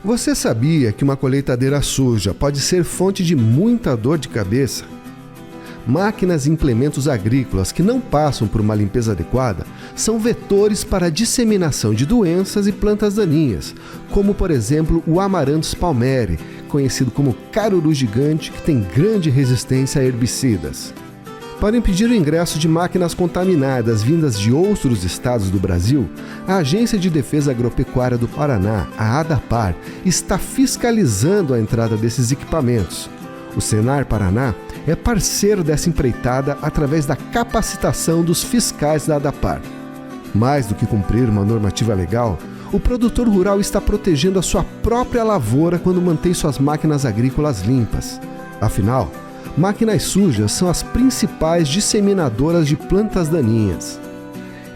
Você sabia que uma colheitadeira suja pode ser fonte de muita dor de cabeça? Máquinas e implementos agrícolas que não passam por uma limpeza adequada são vetores para a disseminação de doenças e plantas daninhas, como por exemplo o Amaranthus palmeri, conhecido como caruru gigante, que tem grande resistência a herbicidas. Para impedir o ingresso de máquinas contaminadas vindas de outros estados do Brasil, a Agência de Defesa Agropecuária do Paraná, a ADAPAR, está fiscalizando a entrada desses equipamentos. O Senar Paraná é parceiro dessa empreitada através da capacitação dos fiscais da ADAPAR. Mais do que cumprir uma normativa legal, o produtor rural está protegendo a sua própria lavoura quando mantém suas máquinas agrícolas limpas. Afinal, máquinas sujas são as principais disseminadoras de plantas daninhas.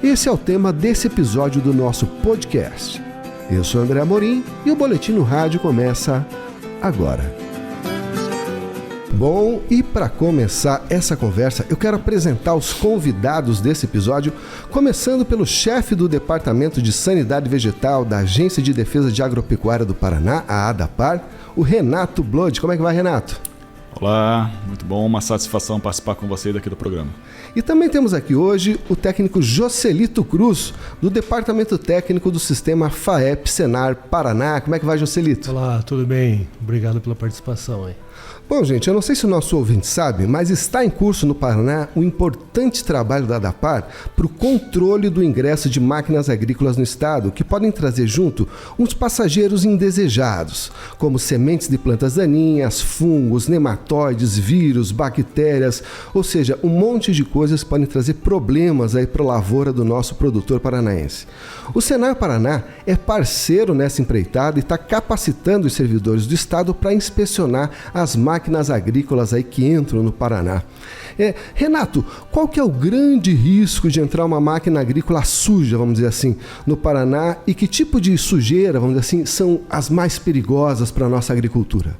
Esse é o tema desse episódio do nosso podcast. Eu sou André Amorim e o Boletim no Rádio começa agora. Bom, e para começar essa conversa, eu quero apresentar os convidados desse episódio, começando pelo chefe do Departamento de Sanidade Vegetal da Agência de Defesa de Agropecuária do Paraná, a ADAPAR, o Renato Blood. Como é que vai, Renato? Olá, muito bom, uma satisfação participar com você daqui do programa. E também temos aqui hoje o técnico Joselito Cruz, do Departamento Técnico do Sistema FAEP Senar Paraná. Como é que vai, Joselito? Olá, tudo bem? Obrigado pela participação aí. Bom, gente, eu não sei se o nosso ouvinte sabe, mas está em curso no Paraná um importante trabalho da ADAPAR para o controle do ingresso de máquinas agrícolas no estado, que podem trazer junto uns passageiros indesejados, como sementes de plantas daninhas, fungos, nematóides, vírus, bactérias, ou seja, um monte de coisas que podem trazer problemas aí para a lavoura do nosso produtor paranaense. O Senar Paraná é parceiro nessa empreitada e está capacitando os servidores do estado para inspecionar as máquinas agrícolas aí que entram no Paraná. Renato, qual que é o grande risco de entrar uma máquina agrícola suja, vamos dizer assim, no Paraná, e que tipo de sujeira, vamos dizer assim, são as mais perigosas para a nossa agricultura?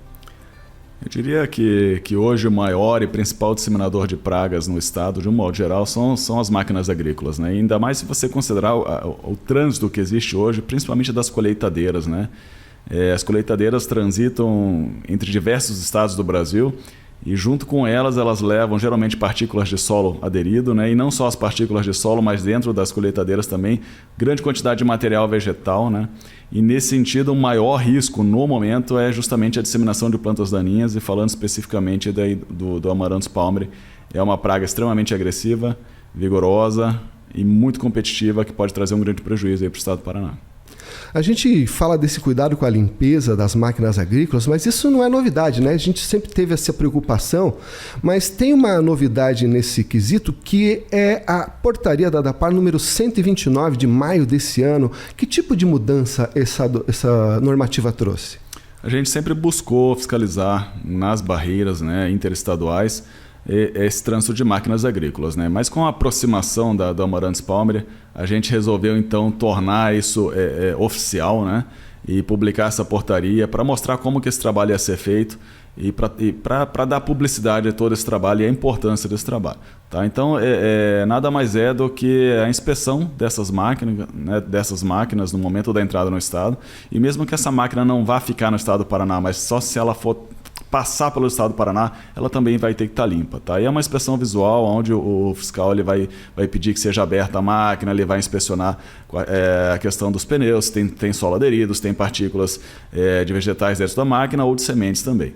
Eu diria que hoje o maior e principal disseminador de pragas no estado, de um modo geral, são as máquinas agrícolas, né? E ainda mais se você considerar o trânsito que existe hoje, principalmente das colheitadeiras, né? As colheitadeiras transitam entre diversos estados do Brasil e junto com elas levam geralmente partículas de solo aderido, né? E não só as partículas de solo, mas dentro das colheitadeiras também grande quantidade de material vegetal, né? E nesse sentido o maior risco no momento é justamente a disseminação de plantas daninhas, e falando especificamente do Amaranthus palmeri, é uma praga extremamente agressiva, vigorosa e muito competitiva que pode trazer um grande prejuízo aí para o estado do Paraná. A gente fala desse cuidado com a limpeza das máquinas agrícolas, mas isso não é novidade, né? A gente sempre teve essa preocupação, mas tem uma novidade nesse quesito, que é a portaria da ADAPAR número 129 de maio desse ano. Que tipo de mudança essa normativa trouxe? A gente sempre buscou fiscalizar nas barreiras, né, interestaduais esse trânsito de máquinas agrícolas, né? Mas com a aproximação do Amaranthus palmeri, a gente resolveu então tornar isso oficial, né? E publicar essa portaria para mostrar como que esse trabalho ia ser feito e para dar publicidade a todo esse trabalho e a importância desse trabalho. Tá? Então, nada mais é do que a inspeção dessas máquinas, né, no momento da entrada no estado, e mesmo que essa máquina não vá ficar no estado do Paraná, mas só se ela for passar pelo estado do Paraná, ela também vai ter que estar limpa. Tá? E é uma inspeção visual, onde o fiscal ele vai pedir que seja aberta a máquina, ele vai inspecionar a questão dos pneus, se tem solo aderido, se tem partículas de vegetais dentro da máquina ou de sementes também.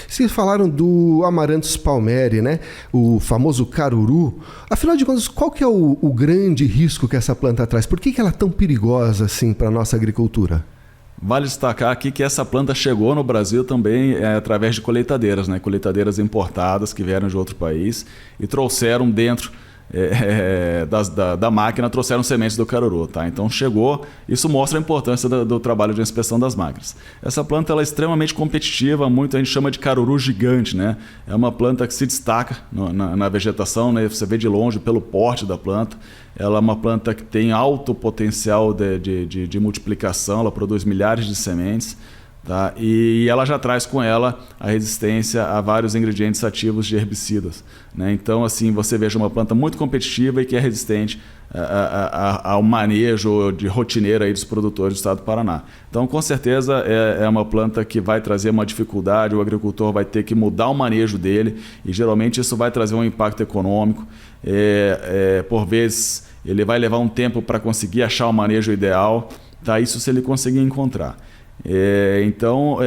Vocês falaram do Amaranthus palmeri, né? O famoso caruru. Afinal de contas, qual que é o grande risco que essa planta traz? Por que ela é tão perigosa assim para a nossa agricultura? Vale destacar aqui que essa planta chegou no Brasil também através de colheitadeiras, né? Colheitadeiras importadas que vieram de outro país e trouxeram dentro da máquina, trouxeram sementes do caruru. Tá? Então chegou, isso mostra a importância do trabalho de inspeção das máquinas. Essa planta ela é extremamente competitiva, muito a gente chama de caruru gigante, né? É uma planta que se destaca na vegetação, né? Você vê de longe pelo porte da planta. Ela é uma planta que tem alto potencial de multiplicação, ela produz milhares de sementes. Tá? E ela já traz com ela a resistência a vários ingredientes ativos de herbicidas, né? Então, assim, você veja uma planta muito competitiva e que é resistente ao manejo de rotineiro aí dos produtores do estado do Paraná. Então, com certeza, é uma planta que vai trazer uma dificuldade, o agricultor vai ter que mudar o manejo dele e, geralmente, isso vai trazer um impacto econômico. Por vezes, ele vai levar um tempo para conseguir achar o manejo ideal, tá? Isso se ele conseguir encontrar. Então,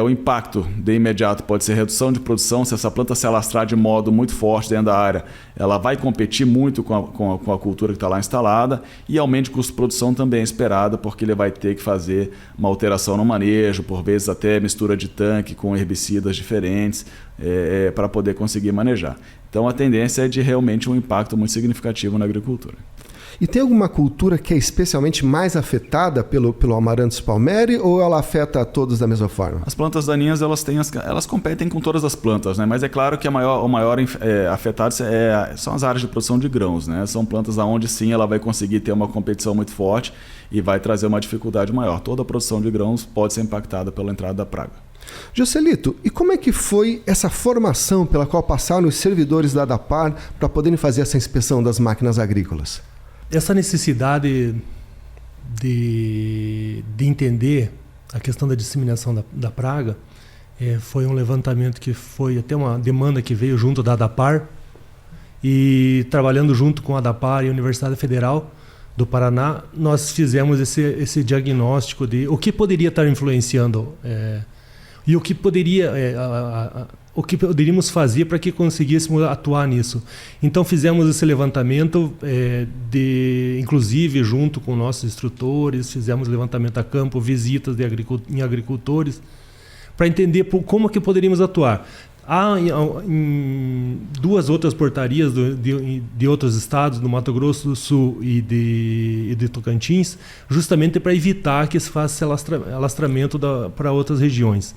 o impacto de imediato pode ser redução de produção. Se essa planta se alastrar de modo muito forte dentro da área, ela vai competir muito com a cultura que está lá instalada, e aumento de custo de produção também é esperado, porque ele vai ter que fazer uma alteração no manejo, por vezes até mistura de tanque com herbicidas diferentes, para poder conseguir manejar. Então, a tendência é de realmente um impacto muito significativo na agricultura. E tem alguma cultura que é especialmente mais afetada pelo Amaranthus palmeri, ou ela afeta a todos da mesma forma? As plantas daninhas elas competem com todas as plantas, né? Mas é claro que o maior afetado são as áreas de produção de grãos, né? São plantas onde sim ela vai conseguir ter uma competição muito forte e vai trazer uma dificuldade maior. Toda a produção de grãos pode ser impactada pela entrada da praga. Joselito, e como é que foi essa formação pela qual passaram os servidores da ADAPAR para poderem fazer essa inspeção das máquinas agrícolas? Essa necessidade de entender a questão da disseminação da praga foi um levantamento que foi até uma demanda que veio junto da ADAPAR, e trabalhando junto com a ADAPAR e a Universidade Federal do Paraná, nós fizemos esse diagnóstico de o que poderia estar influenciando e o que poderíamos fazer para que conseguíssemos atuar nisso. Então fizemos esse levantamento, inclusive junto com nossos instrutores, fizemos levantamento a campo, visitas em agricultores, para entender como que poderíamos atuar. Há em duas outras portarias de outros estados, do Mato Grosso do Sul e de Tocantins, justamente para evitar que se faça esse alastramento para outras regiões.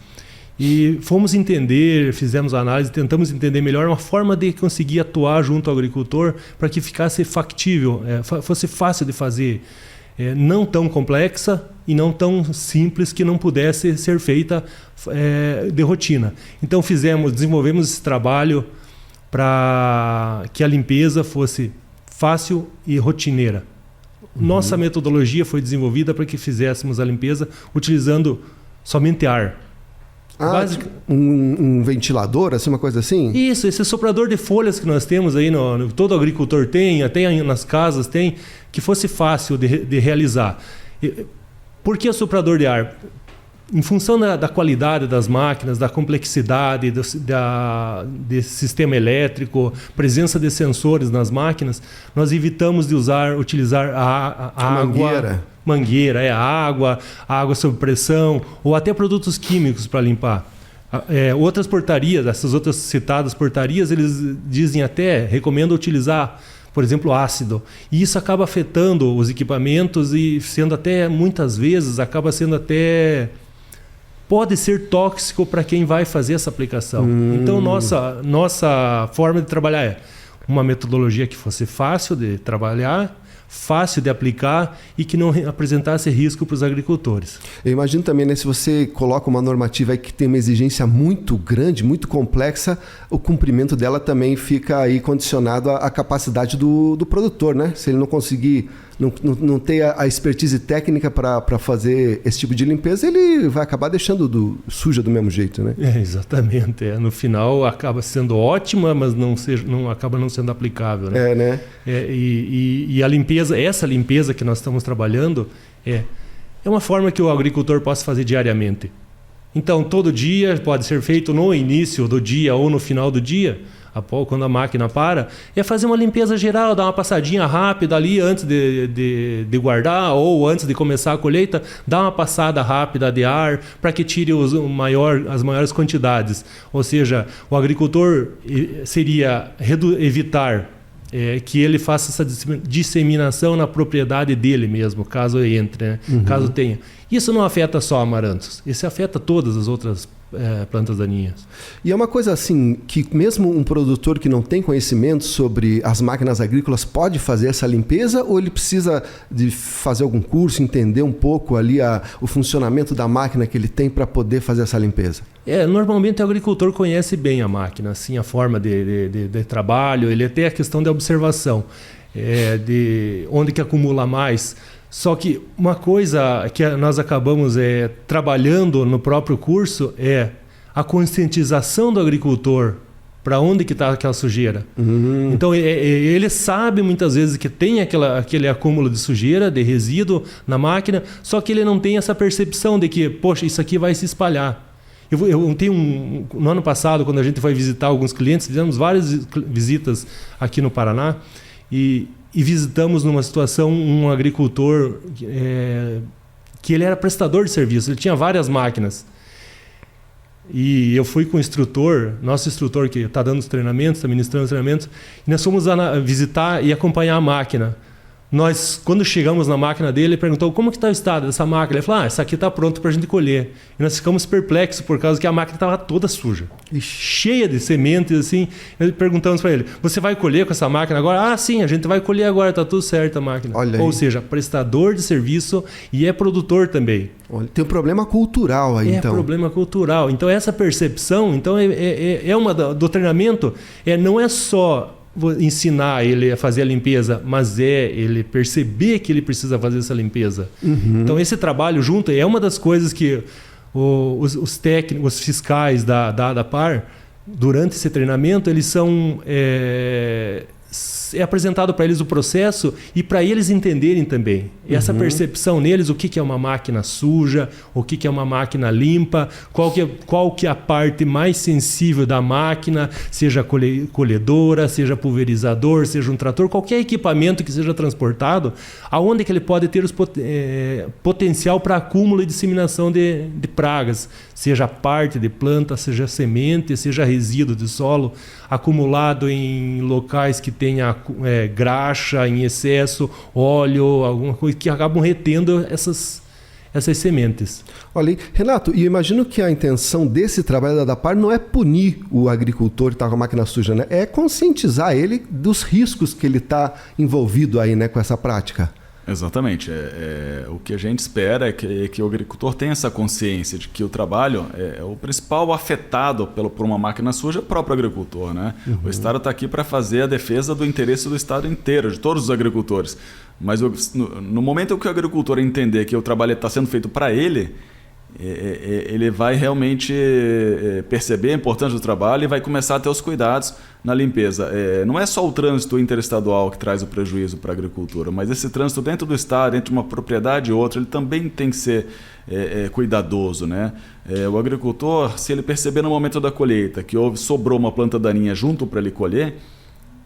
E fomos entender, fizemos análise, tentamos entender melhor uma forma de conseguir atuar junto ao agricultor para que ficasse factível, fosse fácil de fazer, não tão complexa e não tão simples que não pudesse ser feita de rotina. Então desenvolvemos esse trabalho para que a limpeza fosse fácil e rotineira. Nossa metodologia foi desenvolvida para que fizéssemos a limpeza utilizando somente ar. Um ventilador, assim, uma coisa assim? Isso, esse soprador de folhas que nós temos aí, todo agricultor tem, até nas casas tem, que fosse fácil de realizar. Por que o soprador de ar? Em função da qualidade das máquinas, da complexidade desse sistema elétrico, presença de sensores nas máquinas, nós evitamos de utilizar a água, mangueira, a água sob pressão, ou até produtos químicos para limpar. Outras portarias, essas outras citadas portarias, eles recomendam utilizar, por exemplo, ácido. E isso acaba afetando os equipamentos e muitas vezes, pode ser tóxico para quem vai fazer essa aplicação. Então, nossa forma de trabalhar é uma metodologia que fosse fácil de trabalhar, fácil de aplicar e que não apresentasse risco para os agricultores. Eu imagino também, né, se você coloca uma normativa aí que tem uma exigência muito grande, muito complexa, o cumprimento dela também fica aí condicionado à capacidade do produtor, né? Se ele não conseguir, não ter a expertise técnica para fazer esse tipo de limpeza, ele vai acabar deixando suja do mesmo jeito, né? Exatamente. No final acaba sendo ótima, mas acaba não sendo aplicável, né? né? E a limpeza, essa limpeza que nós estamos trabalhando é uma forma que o agricultor possa fazer diariamente. Então, todo dia pode ser feito no início do dia ou no final do dia, quando a máquina para, é fazer uma limpeza geral, dar uma passadinha rápida ali antes de guardar, ou antes de começar a colheita, dar uma passada rápida de ar para que tire as maiores quantidades. Ou seja, o agricultor seria evitar que ele faça essa disseminação na propriedade dele mesmo, caso entre, né? Caso tenha. Isso não afeta só Amaranthus, isso afeta todas as outras plantas daninhas. E é uma coisa assim, que mesmo um produtor que não tem conhecimento sobre as máquinas agrícolas pode fazer essa limpeza, ou ele precisa de fazer algum curso, entender um pouco ali o funcionamento da máquina que ele tem para poder fazer essa limpeza? Normalmente o agricultor conhece bem a máquina, assim, a forma de trabalho, ele tem a questão da observação, de onde que acumula mais. Só que uma coisa que nós acabamos trabalhando no próprio curso é a conscientização do agricultor para onde que está aquela sujeira. Uhum. Então ele sabe muitas vezes que tem aquele acúmulo de sujeira, de resíduo na máquina, só que ele não tem essa percepção de que, poxa, isso aqui vai se espalhar. Eu tenho no ano passado, quando a gente foi visitar alguns clientes, fizemos várias visitas aqui no Paraná e visitamos numa situação um agricultor que ele era prestador de serviço, ele tinha várias máquinas. E eu fui com o instrutor, nosso instrutor que está dando os treinamentos, está ministrando os treinamentos, e nós fomos visitar e acompanhar a máquina. Nós, quando chegamos na máquina dele, ele perguntou como que está o estado dessa máquina. Ele falou, essa aqui está pronta para a gente colher. E nós ficamos perplexos por causa que a máquina estava toda suja, cheia de sementes, assim. Nós perguntamos para ele, você vai colher com essa máquina agora? Ah, sim, a gente vai colher agora, está tudo certo a máquina. Ou seja, prestador de serviço e é produtor também. Olha, tem um problema cultural aí, então. É problema cultural. Então essa percepção, então uma do treinamento, não é só ensinar ele a fazer a limpeza, mas ele perceber que ele precisa fazer essa limpeza. Uhum. Então esse trabalho junto é uma das coisas que os técnicos, os fiscais da PAR, durante esse treinamento, eles são apresentado para eles o processo e para eles entenderem também. Essa percepção neles, o que é uma máquina suja, o que é uma máquina limpa, qual que é a parte mais sensível da máquina, seja colhedora, seja pulverizador, seja um trator, qualquer equipamento que seja transportado, aonde que ele pode ter potencial para acúmulo e disseminação de pragas, seja parte de planta, seja semente, seja resíduo de solo, acumulado em locais que tenha graxa em excesso, óleo, alguma coisa que acabam retendo essas sementes. Olha, Renato, e eu imagino que a intenção desse trabalho da ADAPAR não é punir o agricultor que está com a máquina suja, né? É conscientizar ele dos riscos que ele está envolvido aí, né, com essa prática. Exatamente. O que a gente espera é que o agricultor tenha essa consciência de que o trabalho é o principal afetado por uma máquina suja, é o próprio agricultor, né? Uhum. O Estado está aqui para fazer a defesa do interesse do Estado inteiro, de todos os agricultores. Mas no momento que o agricultor entender que o trabalho está sendo feito para ele, ele vai realmente perceber a importância do trabalho e vai começar a ter os cuidados na limpeza. Não é só o trânsito interestadual que traz o prejuízo para a agricultura, mas esse trânsito dentro do estado, entre uma propriedade e outra, ele também tem que ser cuidadoso, né? O agricultor, se ele perceber no momento da colheita que sobrou uma planta daninha junto para ele colher,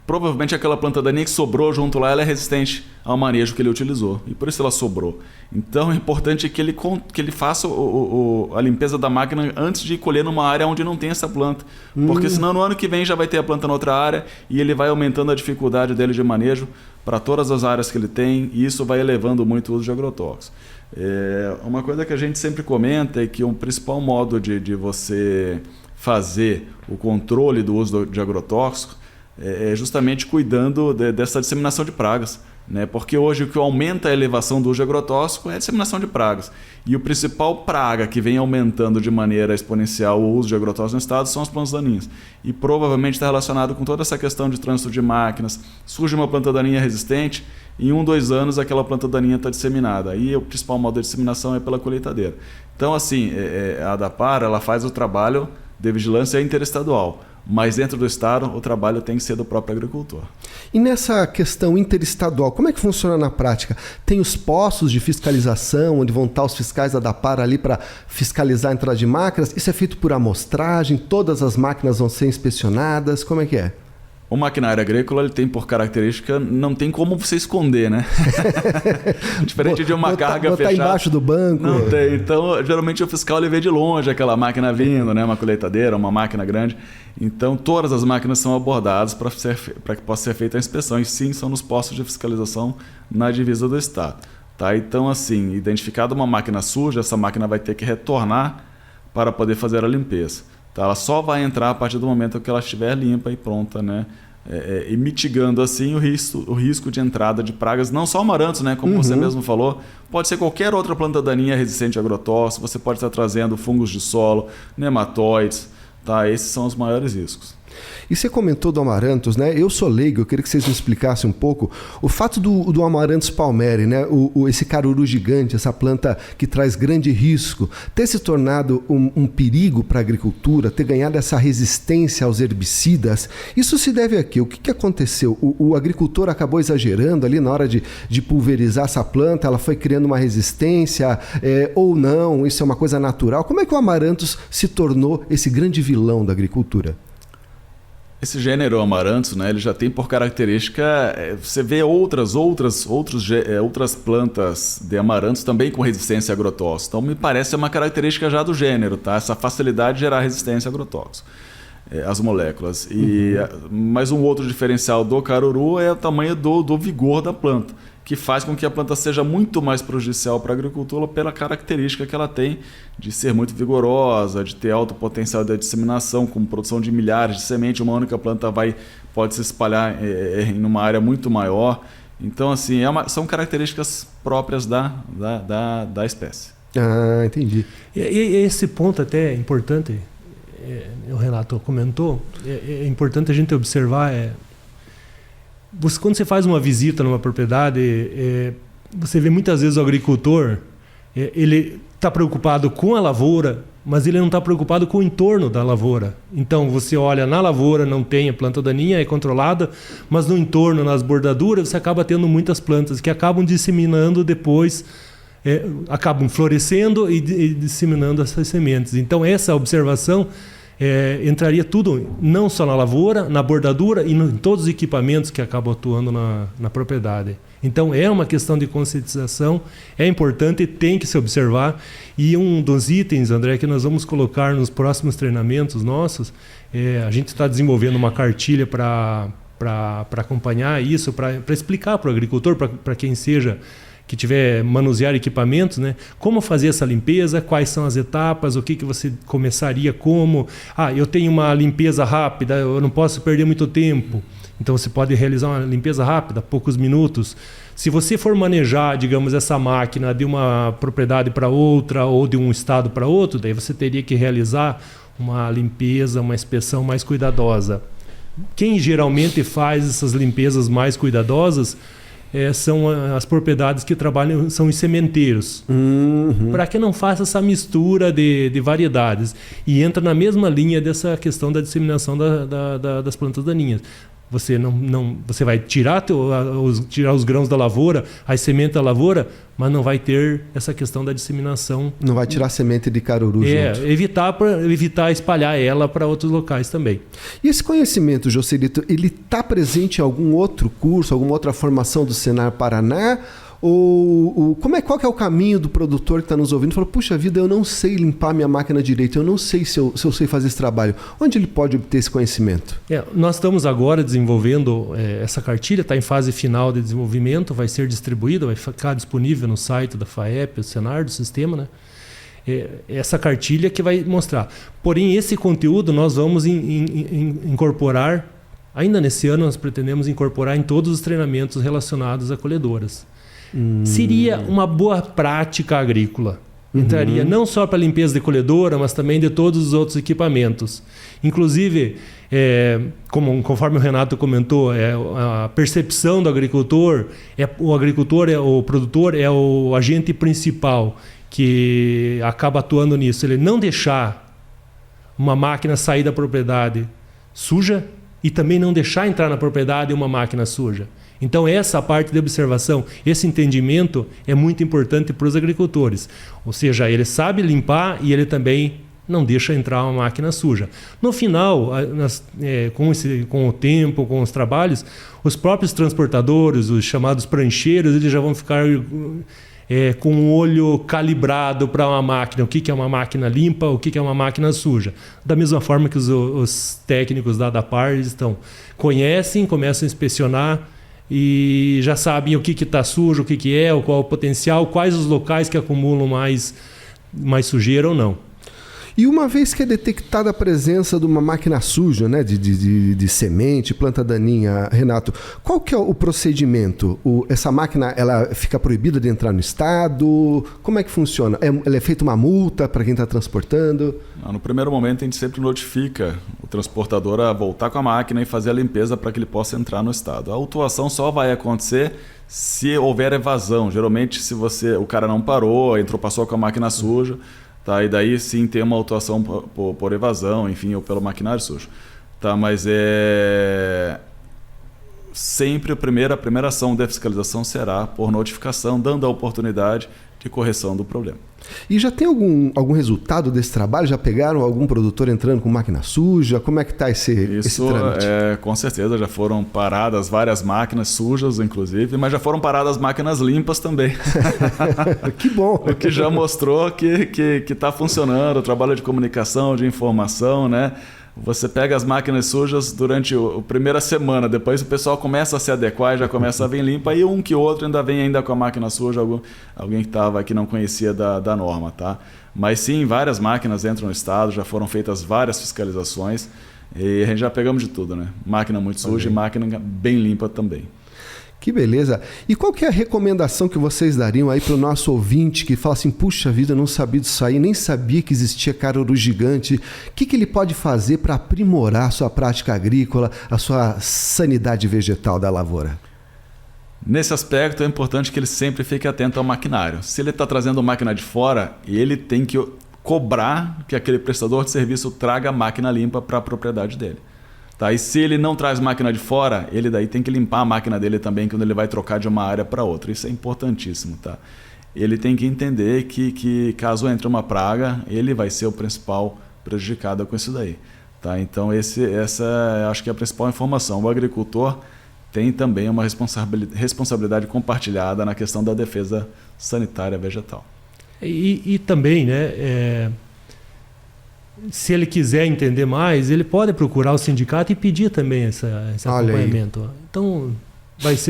provavelmente aquela planta daninha que sobrou junto lá, ela é resistente ao manejo que ele utilizou. E por isso ela sobrou. Então é importante que ele faça a limpeza da máquina antes de colher numa área onde não tem essa planta. Porque senão no ano que vem já vai ter a planta na outra área e ele vai aumentando a dificuldade dele de manejo para todas as áreas que ele tem. E isso vai elevando muito o uso de agrotóxicos. Uma coisa que a gente sempre comenta é que o principal modo de você fazer o controle do uso de agrotóxicos é justamente cuidando dessa disseminação de pragas, né? Porque hoje o que aumenta a elevação do uso de agrotóxico é a disseminação de pragas. E o principal praga que vem aumentando de maneira exponencial o uso de agrotóxicos no estado são as plantas daninhas. E provavelmente está relacionado com toda essa questão de trânsito de máquinas. Surge uma planta daninha resistente, em 1-2 anos aquela planta daninha está disseminada. Aí o principal modo de disseminação é pela colheitadeira. Então assim, a ADAPAR ela faz o trabalho de vigilância interestadual. Mas dentro do estado, o trabalho tem que ser do próprio agricultor. E nessa questão interestadual, como é que funciona na prática? Tem os postos de fiscalização, onde vão estar os fiscais da ADAPAR ali para fiscalizar a entrada de máquinas? Isso é feito por amostragem? Todas as máquinas vão ser inspecionadas? Como é que é? O maquinário agrícola ele tem por característica, não tem como você esconder, né? Diferente de uma carga botar fechada. Embaixo do banco. Não tem. Então, geralmente o fiscal ele vê de longe aquela máquina vindo, né? Uma colheitadeira, uma máquina grande. Então, todas as máquinas são abordadas para que possa ser feita a inspeção. E sim, são nos postos de fiscalização na divisa do estado. Tá? Então, assim, identificada uma máquina suja, essa máquina vai ter que retornar para poder fazer a limpeza. Tá? Ela só vai entrar a partir do momento que ela estiver limpa e pronta, né? E mitigando assim o risco de entrada de pragas, não só amarantos, né? Como você mesmo falou, pode ser qualquer outra planta daninha resistente a agrotóxico, você pode estar trazendo fungos de solo, nematóides, tá? Esses são os maiores riscos. E você comentou do amaranthus, né? Eu sou leigo, eu queria que vocês me explicassem um pouco o fato do Amaranthus palmeri, né? Esse caruru gigante, essa planta que traz grande risco, ter se tornado um perigo para a agricultura, ter ganhado essa resistência aos herbicidas. Isso se deve a quê? O que aconteceu? O agricultor acabou exagerando ali na hora de pulverizar essa planta, ela foi criando uma resistência ou não? Isso é uma coisa natural? Como é que o Amaranthus se tornou esse grande vilão da agricultura? Esse gênero Amaranthus, né, ele já tem por característica, você vê outras plantas de Amaranthus também com resistência a agrotóxicos. Então me parece uma característica já do gênero, tá? Essa facilidade de gerar resistência a agrotóxicos, as moléculas. Mas um outro diferencial do caruru é o tamanho do vigor da planta, que faz com que a planta seja muito mais prejudicial para a agricultura pela característica que ela tem de ser muito vigorosa, de ter alto potencial de disseminação, com produção de milhares de sementes. Uma única planta pode se espalhar em uma área muito maior. Então, assim, são características próprias da espécie. Ah, entendi. E esse ponto até é importante, o Renato comentou, é importante a gente observar... Quando você faz uma visita numa propriedade, você vê muitas vezes o agricultor, ele está preocupado com a lavoura, mas ele não está preocupado com o entorno da lavoura. Então você olha na lavoura, não tem a planta daninha, é controlada, mas no entorno, nas bordaduras, você acaba tendo muitas plantas que acabam disseminando depois, acabam florescendo e disseminando essas sementes. Então essa observação... entraria tudo, não só na lavoura, na bordadura e em todos os equipamentos que acabam atuando na propriedade. Então é uma questão de conscientização, é importante e tem que se observar. E um dos itens, André, que nós vamos colocar nos próximos treinamentos nossos, a gente está desenvolvendo uma cartilha para acompanhar isso, para explicar para o agricultor, para quem seja que tiver manusear equipamentos, né? Como fazer essa limpeza, quais são as etapas, o que você começaria como... eu tenho uma limpeza rápida, eu não posso perder muito tempo. Então você pode realizar uma limpeza rápida, poucos minutos. Se você for manejar, digamos, essa máquina de uma propriedade para outra ou de um estado para outro, daí você teria que realizar uma limpeza, uma inspeção mais cuidadosa. Quem geralmente faz essas limpezas mais cuidadosas são as propriedades que trabalham, são os sementeiros. Para que não faça essa mistura de variedades. E entra na mesma linha dessa questão da disseminação das plantas daninhas. Você vai tirar os grãos da lavoura, as sementes da lavoura, mas não vai ter essa questão da disseminação. Não vai tirar a semente de caruru junto. Evitar espalhar ela para outros locais também. E esse conhecimento, Joselito, ele está presente em algum outro curso, alguma outra formação do Senar Paraná? Qual que é o caminho do produtor que está nos ouvindo e fala, puxa vida, eu não sei limpar minha máquina direito, eu não sei se eu sei fazer esse trabalho. Onde ele pode obter esse conhecimento? Nós estamos agora desenvolvendo essa cartilha, está em fase final de desenvolvimento, vai ser distribuída, vai ficar disponível no site da FAEP, o Senar, do sistema, né? Essa cartilha que vai mostrar. Porém, esse conteúdo nós vamos incorporar, ainda nesse ano nós pretendemos incorporar em todos os treinamentos relacionados a colhedoras. Seria uma boa prática agrícola. Entraria não só para a limpeza de colhedora, mas também de todos os outros equipamentos. Inclusive, conforme o Renato comentou, a percepção do agricultor, o produtor é o agente principal que acaba atuando nisso. Ele não deixar uma máquina sair da propriedade suja e também não deixar entrar na propriedade uma máquina suja. Então essa parte de observação, esse entendimento é muito importante para os agricultores. Ou seja, ele sabe limpar e ele também não deixa entrar uma máquina suja. No final, com o tempo, com os trabalhos, os próprios transportadores, os chamados prancheiros, eles já vão ficar com o olho calibrado para uma máquina, o que é uma máquina limpa, o que é uma máquina suja. Da mesma forma que os técnicos da ADAPAR conhecem, começam a inspecionar e já sabem o que está sujo, o que é, qual o potencial, quais os locais que acumulam mais sujeira ou não. E uma vez que é detectada a presença de uma máquina suja, né, de semente, planta daninha, Renato, qual que é o procedimento? Essa máquina, ela fica proibida de entrar no estado? Como é que funciona? Ela é feita uma multa para quem está transportando? No primeiro momento, a gente sempre notifica o transportador a voltar com a máquina e fazer a limpeza para que ele possa entrar no estado. A autuação só vai acontecer se houver evasão. Geralmente, se o cara não parou, passou com a máquina suja, tá? E daí sim tem uma autuação por evasão, enfim, ou pelo maquinário sujo. Tá? Mas sempre a primeira ação de fiscalização será por notificação, dando a oportunidade de correção do problema. E já tem algum resultado desse trabalho? Já pegaram algum produtor entrando com máquina suja? Como é que está esse trâmite? Com certeza, já foram paradas várias máquinas sujas, inclusive, mas já foram paradas máquinas limpas também. Que bom! O que já mostrou que está funcionando, o trabalho de comunicação, de informação, né? Você pega as máquinas sujas durante a primeira semana, depois o pessoal começa a se adequar e já começa a vir limpa, e um que outro ainda vem com a máquina suja, alguém que não conhecia da norma, tá? Mas sim, várias máquinas entram no estado, já foram feitas várias fiscalizações e a gente já pegamos de tudo, né? Máquina muito suja e máquina bem limpa também. Que beleza. E qual que é a recomendação que vocês dariam aí para o nosso ouvinte que fala assim, puxa vida, eu não sabia disso aí, nem sabia que existia caruru gigante. O que ele pode fazer para aprimorar a sua prática agrícola, a sua sanidade vegetal da lavoura? Nesse aspecto é importante que ele sempre fique atento ao maquinário. Se ele está trazendo máquina de fora, ele tem que cobrar que aquele prestador de serviço traga a máquina limpa para a propriedade dele. Tá? E se ele não traz máquina de fora, ele daí tem que limpar a máquina dele também quando ele vai trocar de uma área para outra. Isso é importantíssimo. Tá? Ele tem que entender que caso entre uma praga, ele vai ser o principal prejudicado com isso daí. Tá? Então essa acho que é a principal informação. O agricultor tem também uma responsabilidade compartilhada na questão da defesa sanitária vegetal. E também, né? Se ele quiser entender mais, ele pode procurar o sindicato e pedir também esse acompanhamento. Aí. Então,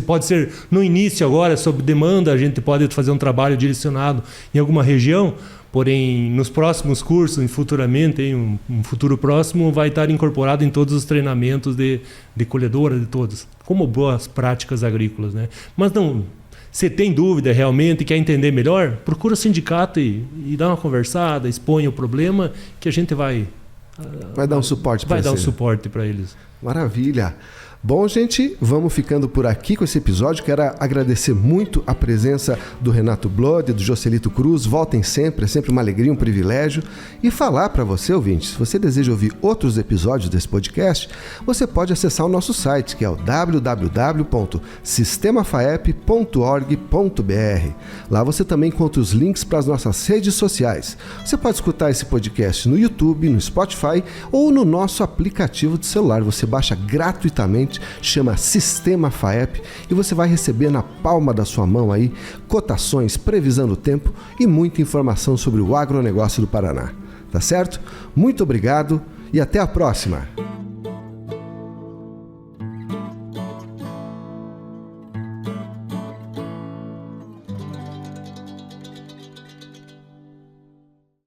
pode ser no início agora, sob demanda, a gente pode fazer um trabalho direcionado em alguma região, porém, nos próximos cursos, futuramente, em um futuro próximo, vai estar incorporado em todos os treinamentos de colhedora, de todos, como boas práticas agrícolas, né? Mas não... Se tem dúvida realmente e quer entender melhor, procura o sindicato e dá uma conversada, expõe o problema, que a gente vai dar um suporte para Vai dar um suporte para eles. Maravilha! Bom, gente, vamos ficando por aqui com esse episódio. Quero agradecer muito a presença do Renato Blood, do Joselito Cruz. Voltem sempre, é sempre uma alegria, um privilégio. E falar para você, ouvinte, se você deseja ouvir outros episódios desse podcast, você pode acessar o nosso site, que é o www.sistemafaep.org.br. Lá você também encontra os links para as nossas redes sociais. Você pode escutar esse podcast no YouTube, no Spotify ou no nosso aplicativo de celular. Você baixa gratuitamente, chama Sistema FAEP, e você vai receber na palma da sua mão aí cotações, previsão do tempo e muita informação sobre o agronegócio do Paraná. Tá certo? Muito obrigado e até a próxima!